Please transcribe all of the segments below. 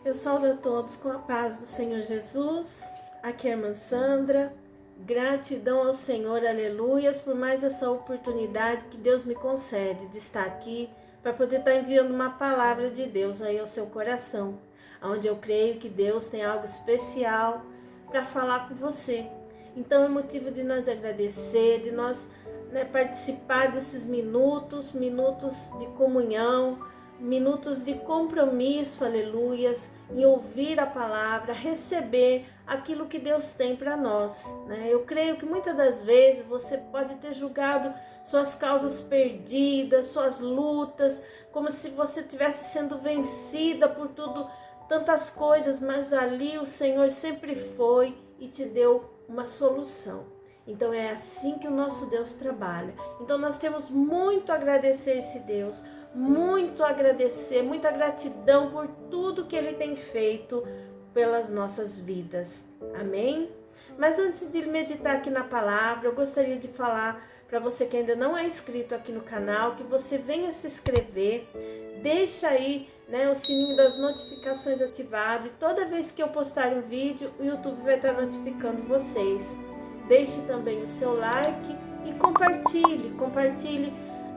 Eu saúdo a todos com a paz do Senhor Jesus. Aqui é a irmã Sandra. Gratidão ao Senhor, aleluias, por mais essa oportunidade que Deus me concede de estar aqui para poder estar enviando uma palavra de Deus aí ao seu coração, onde eu creio que Deus tem algo especial para falar com você. Então é motivo de nós agradecer, de nós participar desses minutos de comunhão, minutos de compromisso, aleluias, em ouvir a palavra, receber aquilo que Deus tem para nós, né? Eu creio que muitas das vezes você pode ter julgado suas causas perdidas, suas lutas, como se você estivesse sendo vencida por tudo, tantas coisas, mas ali o Senhor sempre foi e te deu uma solução. Então é assim que o nosso Deus trabalha. Então nós temos muito a agradecer esse Deus, muito a agradecer, muita gratidão por tudo que Ele tem feito pelas nossas vidas. Amém? Mas antes de meditar aqui na palavra, eu gostaria de falar para você que ainda não é inscrito aqui no canal, que você venha se inscrever, deixa aí o sininho das notificações ativado, e toda vez que eu postar um vídeo, o YouTube vai estar notificando vocês. Deixe também o seu like e compartilhe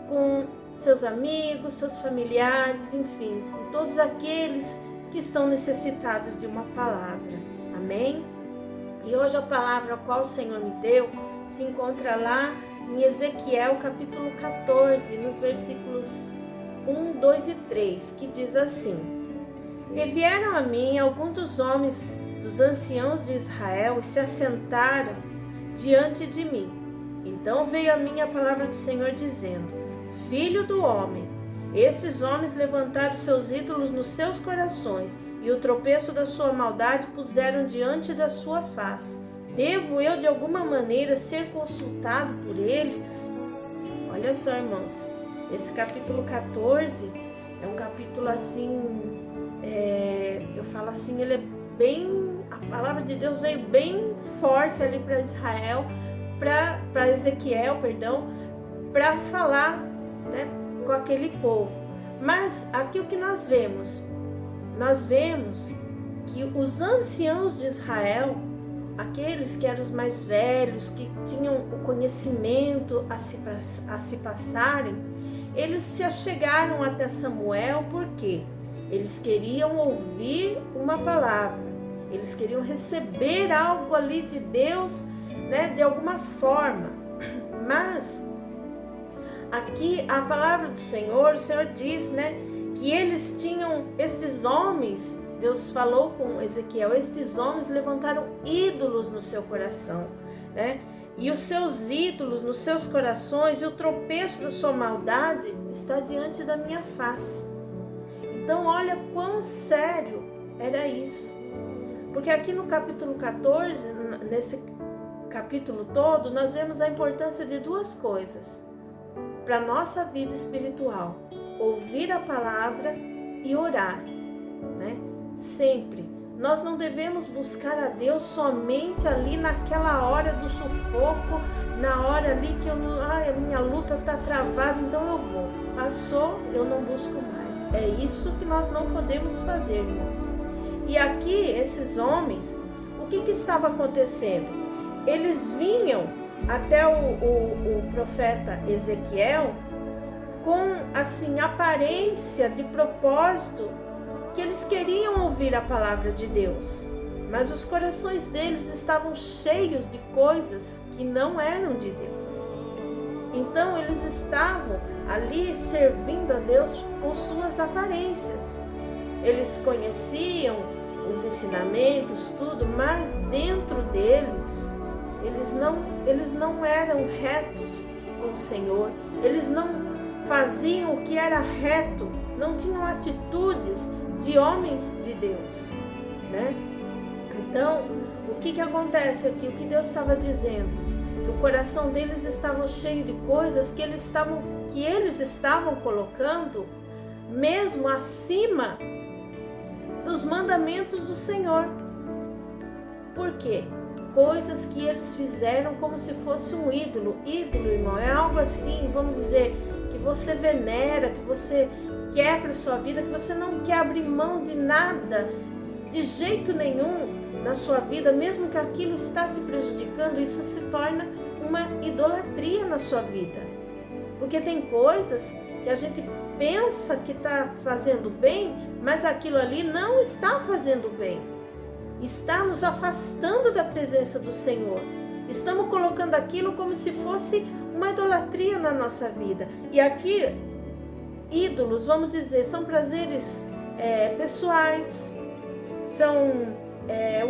com seus amigos, seus familiares, enfim, com todos aqueles que estão necessitados de uma palavra. Amém? E hoje a palavra a qual o Senhor me deu se encontra lá em Ezequiel capítulo 14, nos versículos 1, 2 e 3, que diz assim: E vieram a mim alguns dos homens dos anciãos de Israel e se assentaram diante de mim. Então veio a mim a palavra do Senhor dizendo: Filho do homem, estes homens levantaram seus ídolos nos seus corações e o tropeço da sua maldade puseram diante da sua face. Devo eu de alguma maneira ser consultado por eles? Olha só, irmãos, esse capítulo 14 é um capítulo assim, eu falo assim, ele é bem, a palavra de Deus veio bem forte ali para Israel, para Ezequiel, para falar com aquele povo. Mas aqui o que nós vemos? Nós vemos que os anciãos de Israel, aqueles que eram os mais velhos, que tinham o conhecimento a se passarem, eles se achegaram até Samuel porque eles queriam ouvir uma palavra, eles queriam receber algo ali de Deus, de alguma forma. Mas aqui a palavra do Senhor, o Senhor diz, que eles tinham, estes homens, Deus falou com Ezequiel, estes homens levantaram ídolos no seu coração, e os seus ídolos nos seus corações, e o tropeço da sua maldade está diante da minha face. Então olha quão sério era isso, porque aqui no capítulo 14, nesse capítulo todo, nós vemos a importância de duas coisas para a nossa vida espiritual: ouvir a palavra e orar, Sempre. Nós não devemos buscar a Deus somente ali naquela hora do sufoco, na hora ali que a minha luta está travada, então eu vou. Passou, eu não busco mais. É isso que nós não podemos fazer, irmãos. E aqui, esses homens, o que estava acontecendo? Eles vinham até o profeta Ezequiel com assim aparência de propósito que eles queriam ouvir a palavra de Deus, mas os corações deles estavam cheios de coisas que não eram de Deus. Então eles estavam ali servindo a Deus com suas aparências. Eles conheciam os ensinamentos, tudo, mas dentro deles eles não eram retos com o Senhor, eles não faziam o que era reto, não tinham atitudes de homens de Deus, Então, o que acontece aqui? O que Deus estava dizendo? Que o coração deles estava cheio de coisas que eles estavam colocando mesmo acima dos mandamentos do Senhor. Por quê? Coisas que eles fizeram como se fosse um ídolo. Ídolo, irmão, é algo assim, vamos dizer, que você venera, que você quer para sua vida, que você não quer abrir mão de nada de jeito nenhum na sua vida, mesmo que aquilo está te prejudicando, isso se torna uma idolatria na sua vida. Porque tem coisas que a gente pensa que está fazendo bem, mas aquilo ali não está fazendo bem. Está nos afastando da presença do Senhor. Estamos colocando aquilo como se fosse uma idolatria na nossa vida. E aqui, ídolos, vamos dizer, são prazeres pessoais, são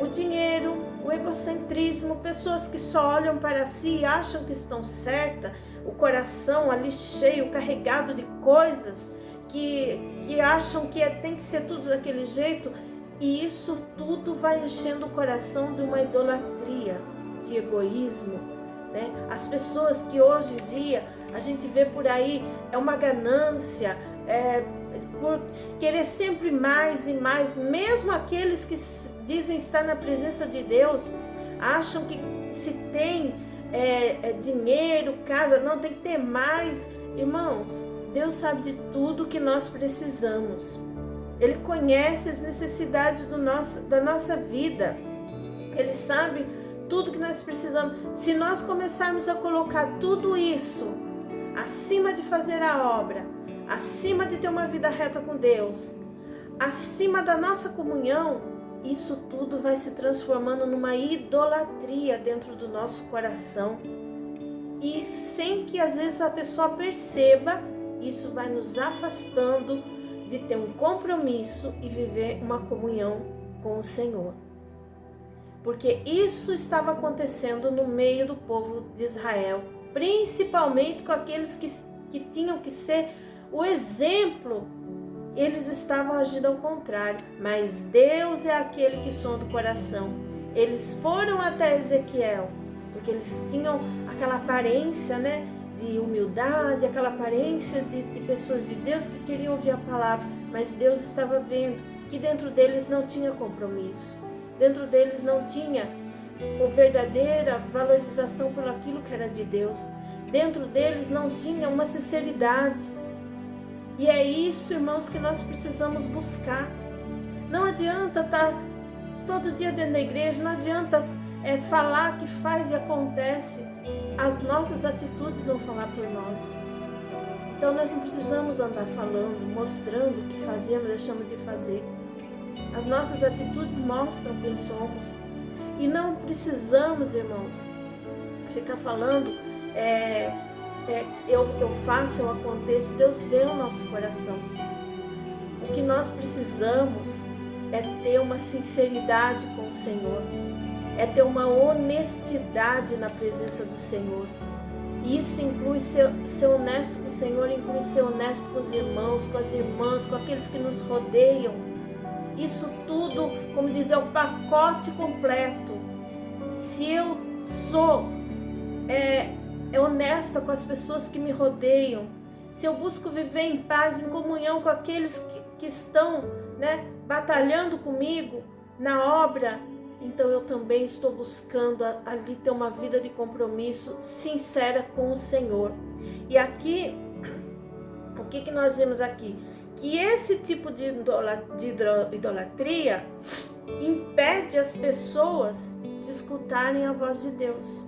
o dinheiro, o egocentrismo, pessoas que só olham para si e acham que estão certas, o coração ali cheio, carregado de coisas que acham que tem que ser tudo daquele jeito, e isso tudo vai enchendo o coração de uma idolatria, de egoísmo, né? As pessoas que hoje em dia a gente vê por aí, é uma ganância, por querer sempre mais e mais, mesmo aqueles que dizem estar na presença de Deus, acham que se tem dinheiro, casa, não tem que ter mais. Irmãos, Deus sabe de tudo que nós precisamos. Ele conhece as necessidades da nossa vida. Ele sabe tudo que nós precisamos. Se nós começarmos a colocar tudo isso acima de fazer a obra, acima de ter uma vida reta com Deus, acima da nossa comunhão, isso tudo vai se transformando numa idolatria dentro do nosso coração. E sem que às vezes a pessoa perceba, isso vai nos afastando de ter um compromisso e viver uma comunhão com o Senhor. Porque isso estava acontecendo no meio do povo de Israel, principalmente com aqueles que tinham que ser o exemplo. Eles estavam agindo ao contrário, mas Deus é aquele que sonda o coração. Eles foram até Ezequiel, porque eles tinham aquela aparência, né, de humildade, aquela aparência de pessoas de Deus que queriam ouvir a palavra, mas Deus estava vendo que dentro deles não tinha compromisso, dentro deles não tinha a verdadeira valorização por aquilo que era de Deus, dentro deles não tinha uma sinceridade. E é isso, irmãos, que nós precisamos buscar. Não adianta estar todo dia dentro da igreja, não adianta falar que faz e acontece. As nossas atitudes vão falar por nós. Então nós não precisamos andar falando, mostrando o que fazemos, deixamos de fazer. As nossas atitudes mostram quem somos. E não precisamos, irmãos, ficar falando eu faço, eu aconteço. Deus vê o nosso coração. O que nós precisamos é ter uma sinceridade com o Senhor, é ter uma honestidade na presença do Senhor. E isso inclui ser honesto com o Senhor, inclui ser honesto com os irmãos, com as irmãs, com aqueles que nos rodeiam. Isso tudo, como diz, é o pacote completo. Se eu sou honesta com as pessoas que me rodeiam, se eu busco viver em paz, em comunhão com aqueles que estão, né, batalhando comigo na obra, então eu também estou buscando ali ter uma vida de compromisso sincera com o Senhor. E aqui, o que nós vemos aqui? Que esse tipo de idolatria impede as pessoas de escutarem a voz de Deus.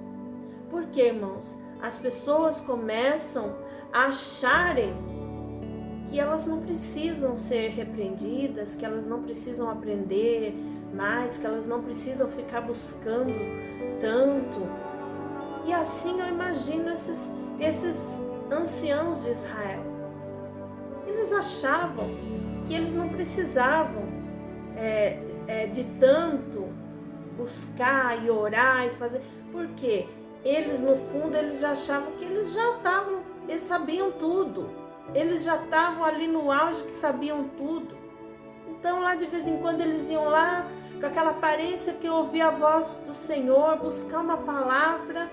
Por quê, irmãos? As pessoas começam a acharem que elas não precisam ser repreendidas, que elas não precisam aprender mais, que elas não precisam ficar buscando tanto. E assim eu imagino esses anciãos de Israel. Eles achavam que eles não precisavam de tanto buscar e orar e fazer. Por quê? Eles, no fundo, eles já achavam que eles sabiam tudo. Eles já estavam ali no auge que sabiam tudo. Então, lá de vez em quando, eles iam lá com aquela aparência que ouvia a voz do Senhor, buscar uma palavra.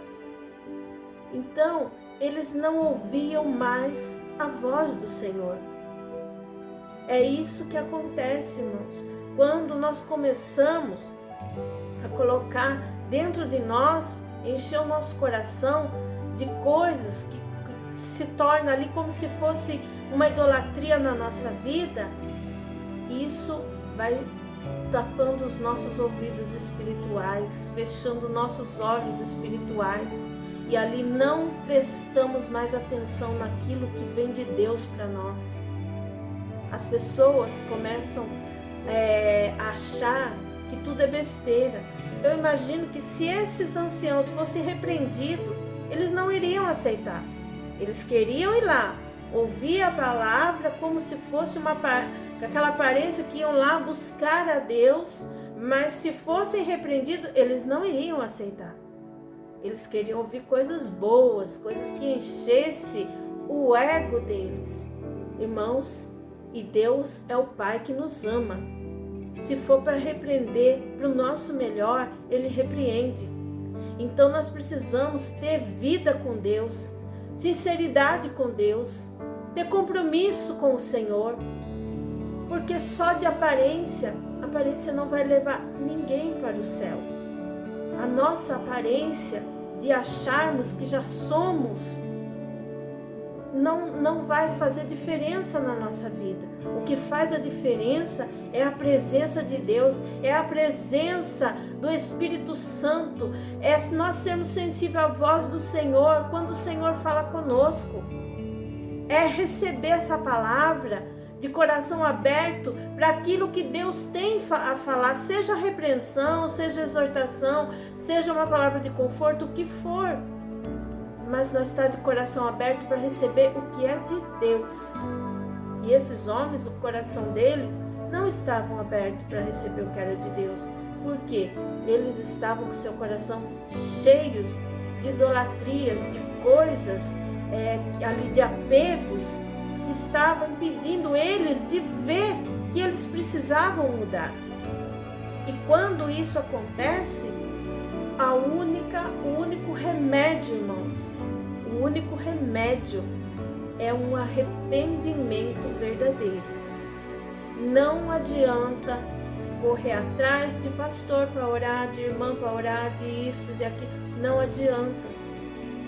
Então, eles não ouviam mais a voz do Senhor. É isso que acontece, irmãos. Quando nós começamos a colocar dentro de nós, encher o nosso coração de coisas que se torna ali como se fosse uma idolatria na nossa vida, isso vai tapando os nossos ouvidos espirituais, fechando nossos olhos espirituais, e ali não prestamos mais atenção naquilo que vem de Deus para nós. As pessoas começam a achar que tudo é besteira. Eu imagino que se esses anciãos fossem repreendidos, eles não iriam aceitar. Eles queriam ir lá, ouvir a palavra como se fosse aquela aparência que iam lá buscar a Deus, mas se fossem repreendidos, eles não iriam aceitar. Eles queriam ouvir coisas boas, coisas que enchessem o ego deles. Irmãos, e Deus é o Pai que nos ama. Se for para repreender para o nosso melhor, Ele repreende. Então nós precisamos ter vida com Deus, sinceridade com Deus, ter compromisso com o Senhor, porque só de aparência não vai levar ninguém para o céu. A nossa aparência de acharmos que já somos não vai fazer diferença na nossa vida. O que faz a diferença é a presença de Deus, é a presença do Espírito Santo, é nós sermos sensíveis à voz do Senhor quando o Senhor fala conosco. É receber essa palavra de coração aberto para aquilo que Deus tem a falar, seja repreensão, seja exortação, seja uma palavra de conforto, o que for. Mas nós estamos de coração aberto para receber o que é de Deus. E esses homens, o coração deles não estavam abertos para receber o que era de Deus. Por quê? Eles estavam com seu coração cheios de idolatrias, de coisas ali, de apegos, que estavam impedindo eles de ver que eles precisavam mudar. E quando isso acontece, o único remédio, irmãos, o único remédio é um arrependimento verdadeiro. Não adianta correr atrás de pastor para orar, de irmã para orar, de isso, de aquilo. Não adianta,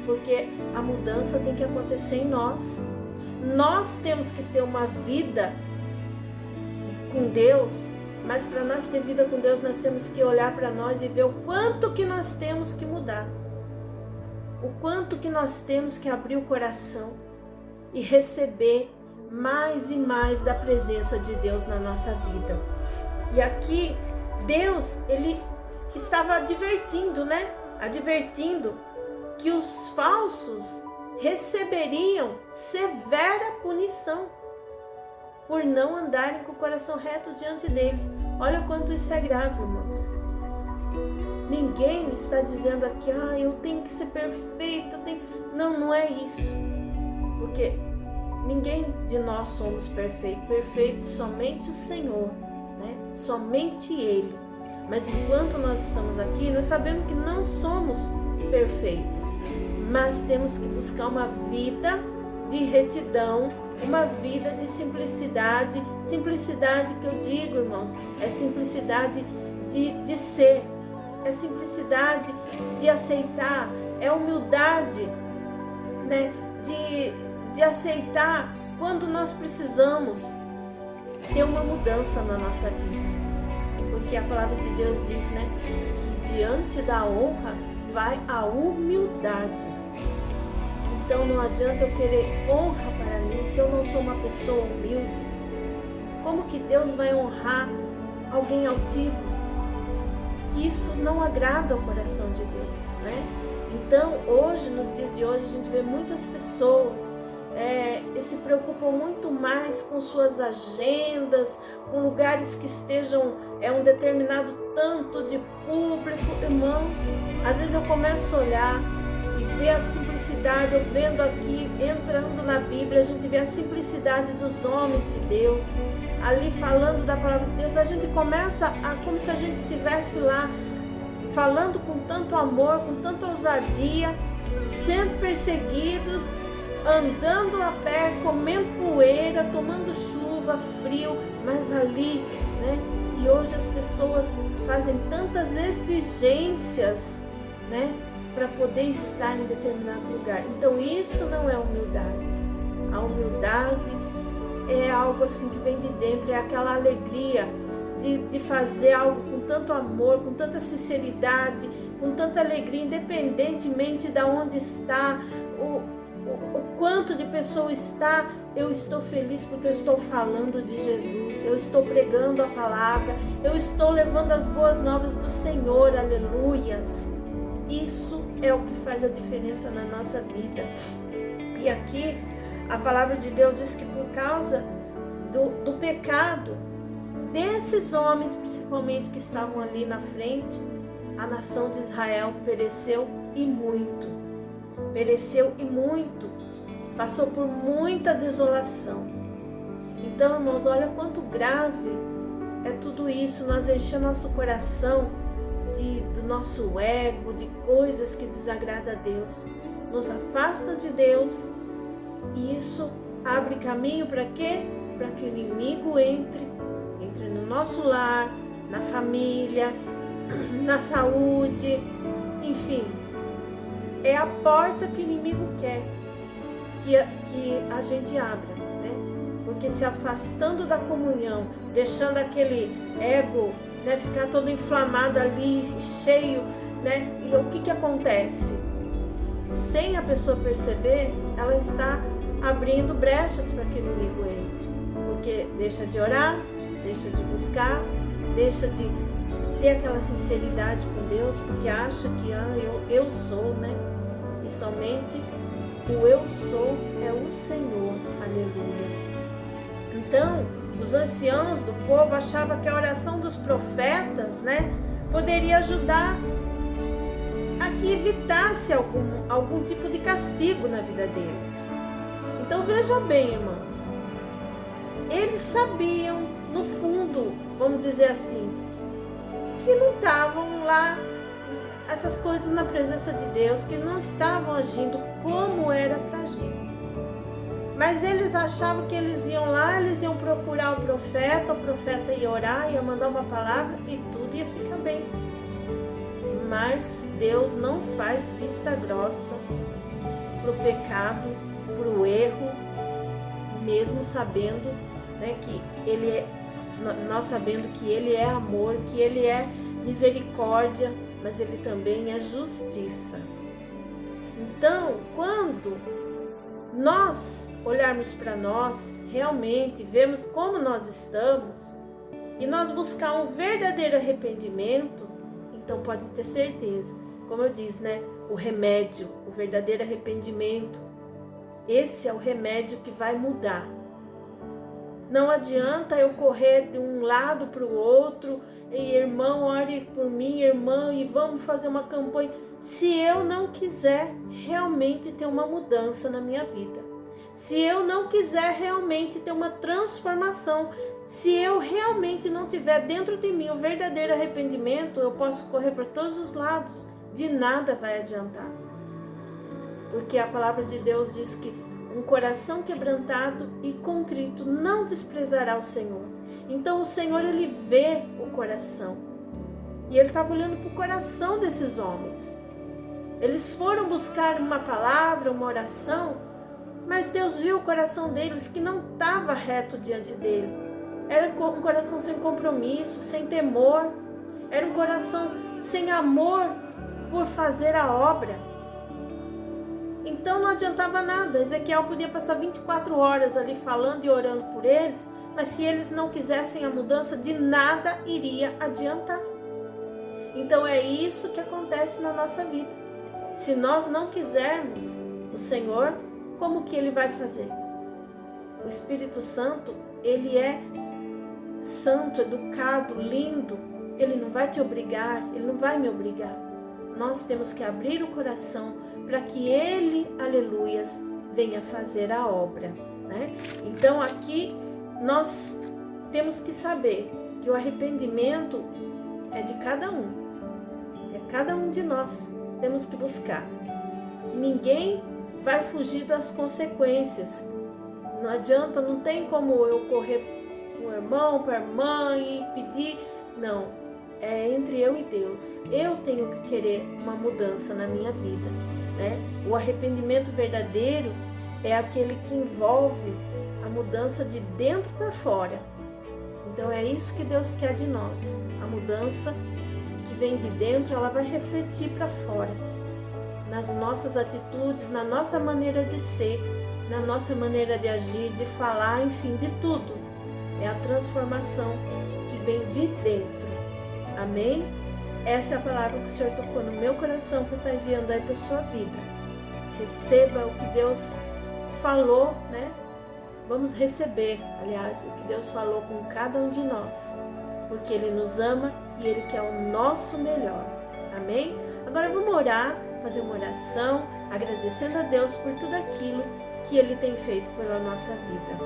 porque a mudança tem que acontecer em nós. Nós temos que ter uma vida com Deus, mas para nós ter vida com Deus, nós temos que olhar para nós e ver o quanto que nós temos que mudar. O quanto que nós temos que abrir o coração e receber mais e mais da presença de Deus na nossa vida. E aqui, Deus, Ele estava advertindo, Advertindo que os falsos receberiam severa punição por não andarem com o coração reto diante deles. Olha quanto isso é grave, irmãos. Ninguém está dizendo aqui, eu tenho que ser perfeita. Não é isso. Porque ninguém de nós somos perfeitos. Perfeito somente o Senhor, somente Ele. Mas enquanto nós estamos aqui, nós sabemos que não somos perfeitos, mas temos que buscar uma vida de retidão, uma vida de simplicidade. Simplicidade que eu digo, irmãos, é simplicidade de ser, é simplicidade de aceitar, é humildade, de aceitar quando nós precisamos ter uma mudança na nossa vida. Porque a palavra de Deus diz, que diante da honra vai a humildade. Então não adianta eu querer honra para mim se eu não sou uma pessoa humilde. Como que Deus vai honrar alguém altivo? Que isso não agrada ao coração de Deus, Então hoje, nos dias de hoje, a gente vê muitas pessoas se preocupam muito mais com suas agendas, com lugares que estejam um determinado tanto de público. Irmãos, às vezes eu começo a olhar e ver a simplicidade, eu vendo aqui, entrando na Bíblia, a gente vê a simplicidade dos homens de Deus, ali falando da palavra de Deus, a gente começa como se a gente estivesse lá, falando com tanto amor, com tanta ousadia, sendo perseguidos, andando a pé, comendo poeira, tomando chuva, frio, mas ali, E hoje as pessoas fazem tantas exigências, para poder estar em determinado lugar. Então isso não é humildade. A humildade é algo assim que vem de dentro, é aquela alegria de fazer algo com tanto amor, com tanta sinceridade, com tanta alegria, independentemente de onde está, o quanto de pessoa está, eu estou feliz porque eu estou falando de Jesus, eu estou pregando a palavra, eu estou levando as boas novas do Senhor, aleluias. Isso é o que faz a diferença na nossa vida. E aqui a palavra de Deus diz que por causa do pecado desses homens, principalmente que estavam ali na frente, a nação de Israel pereceu e muito. Pereceu e muito. Passou por muita desolação. Então, irmãos, olha quanto grave é tudo isso. Nós enchemos nosso coração do nosso ego, de coisas que desagradam a Deus. Nos afasta de Deus. E isso abre caminho para quê? Para que o inimigo entre no nosso lar, na família, na saúde, enfim. É a porta que o inimigo quer que a gente abra, né? Porque se afastando da comunhão, deixando aquele ego, né, ficar todo inflamado ali, cheio, né? E o que acontece? Sem a pessoa perceber, ela está abrindo brechas para que o inimigo entre. Porque deixa de orar, deixa de buscar, deixa de ter aquela sinceridade com Deus, porque acha que eu sou, né? E somente o eu sou é o Senhor, aleluia. Então, os anciãos do povo achavam que a oração dos profetas, né, poderia ajudar a que evitasse algum tipo de castigo na vida deles. Então veja bem, irmãos, eles sabiam, no fundo, vamos dizer assim, que não estavam lá essas coisas na presença de Deus, que não estavam agindo como era para agir. Mas eles achavam que eles iam lá, eles iam procurar o profeta ia orar, ia mandar uma palavra e tudo ia ficar bem. Mas Deus não faz vista grossa para o pecado, para o erro, mesmo sabendo, né, que nós sabendo que Ele é amor, que Ele é misericórdia, mas Ele também é justiça. Então, quando nós olharmos para nós, realmente vemos como nós estamos, e nós buscar um verdadeiro arrependimento, então pode ter certeza, como eu disse, né? O remédio, o verdadeiro arrependimento, esse é o remédio que vai mudar. Não adianta eu correr de um lado para o outro, e irmão, ore por mim, irmã, e vamos fazer uma campanha, se eu não quiser realmente ter uma mudança na minha vida. Se eu não quiser realmente ter uma transformação, se eu realmente não tiver dentro de mim o verdadeiro arrependimento, eu posso correr para todos os lados, de nada vai adiantar. Porque a palavra de Deus diz que um coração quebrantado e contrito não desprezará o Senhor. Então o Senhor, Ele vê o coração. E Ele estava olhando para o coração desses homens. Eles foram buscar uma palavra, uma oração, mas Deus viu o coração deles que não estava reto diante dele. Era um coração sem compromisso, sem temor. Era um coração sem amor por fazer a obra. Então não adiantava nada. Ezequiel podia passar 24 horas ali falando e orando por eles, mas se eles não quisessem a mudança, de nada iria adiantar. Então é isso que acontece na nossa vida. Se nós não quisermos o Senhor, como que Ele vai fazer? O Espírito Santo, Ele é santo, educado, lindo. Ele não vai te obrigar, Ele não vai me obrigar. Nós temos que abrir o coração para que Ele, aleluias, venha fazer a obra, né? Então aqui nós temos que saber que o arrependimento é de cada um. É cada um de nós. Temos que buscar. Que ninguém vai fugir das consequências. Não adianta, não tem como eu correr para o irmão, para a irmã e pedir. Não, é entre eu e Deus. Eu tenho que querer uma mudança na minha vida, né? O arrependimento verdadeiro é aquele que envolve a mudança de dentro para fora. Então é isso que Deus quer de nós. A mudança que vem de dentro, ela vai refletir para fora, nas nossas atitudes, na nossa maneira de ser, na nossa maneira de agir, de falar, enfim, de tudo. É a transformação que vem de dentro. Amém? Essa é a palavra que o Senhor tocou no meu coração para estar enviando aí para a sua vida. Receba o que Deus falou, né? Vamos receber, aliás, o que Deus falou com cada um de nós, porque Ele nos ama e Ele quer o nosso melhor. Amém? Agora vamos orar, fazer uma oração, agradecendo a Deus por tudo aquilo que Ele tem feito pela nossa vida.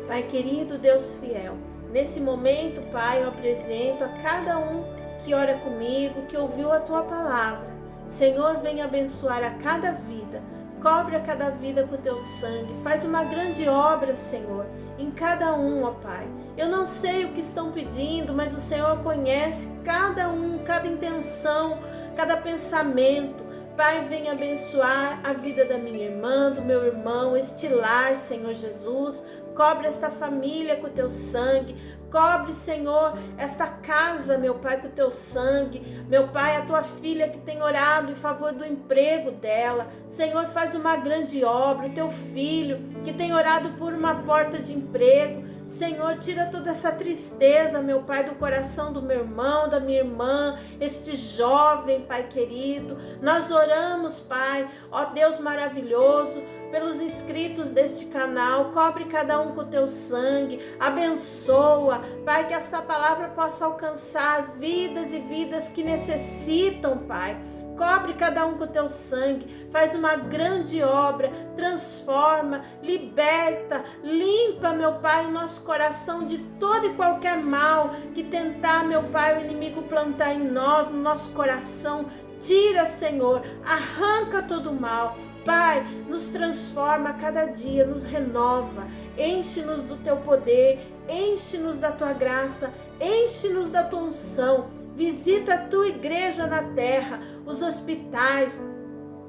Pai querido, Deus fiel, nesse momento, Pai, eu apresento a cada um que ora comigo, que ouviu a Tua palavra. Senhor, venha abençoar a cada vida, cobre a cada vida com o Teu sangue, faz uma grande obra, Senhor, em cada um, ó Pai. Eu não sei o que estão pedindo, mas o Senhor conhece cada um, cada intenção, cada pensamento. Pai, venha abençoar a vida da minha irmã, do meu irmão, este lar, Senhor Jesus. Cobre esta família com o Teu sangue. Cobre, Senhor, esta casa, meu Pai, com o Teu sangue. Meu Pai, a Tua filha que tem orado em favor do emprego dela. Senhor, faz uma grande obra. O Teu filho que tem orado por uma porta de emprego. Senhor, tira toda essa tristeza, meu Pai, do coração do meu irmão, da minha irmã, este jovem, Pai querido. Nós oramos, Pai, ó Deus maravilhoso, pelos inscritos deste canal, cobre cada um com o Teu sangue, abençoa, Pai, que esta palavra possa alcançar vidas e vidas que necessitam, Pai. Cobre cada um com o Teu sangue, faz uma grande obra, transforma, liberta, limpa, meu Pai, o nosso coração de todo e qualquer mal que tentar, meu Pai, o inimigo plantar em nós, no nosso coração. Tira, Senhor, arranca todo o mal. Pai, nos transforma a cada dia, nos renova, enche-nos do Teu poder, enche-nos da Tua graça, enche-nos da Tua unção. Visita a Tua igreja na terra, os hospitais,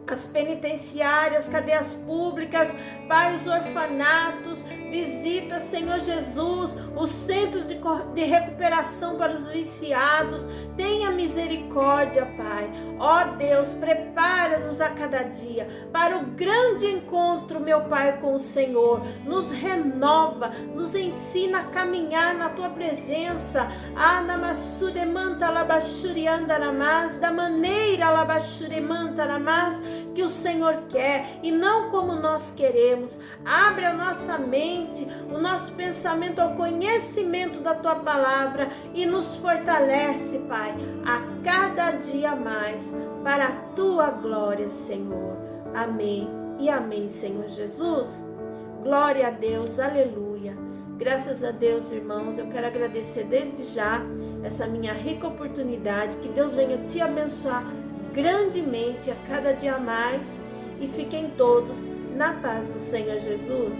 as penitenciárias, cadeias públicas, Pai, os orfanatos. Visita, Senhor Jesus, os centros de recuperação para os viciados. Tenha misericórdia, Pai. Ó Deus, prepara-nos a cada dia para o grande encontro, meu Pai, com o Senhor. Nos renova, nos ensina a caminhar na Tua presença. Da maneira que o Senhor quer e não como nós queremos. Abre a nossa mente, o nosso pensamento ao conhecimento da Tua palavra e nos fortalece, Pai, a cada dia mais para a Tua glória, Senhor. Amém e amém, Senhor Jesus. Glória a Deus, aleluia. Graças a Deus, irmãos, eu quero agradecer desde já essa minha rica oportunidade. Que Deus venha te abençoar grandemente a cada dia mais e fiquem todos na paz do Senhor Jesus.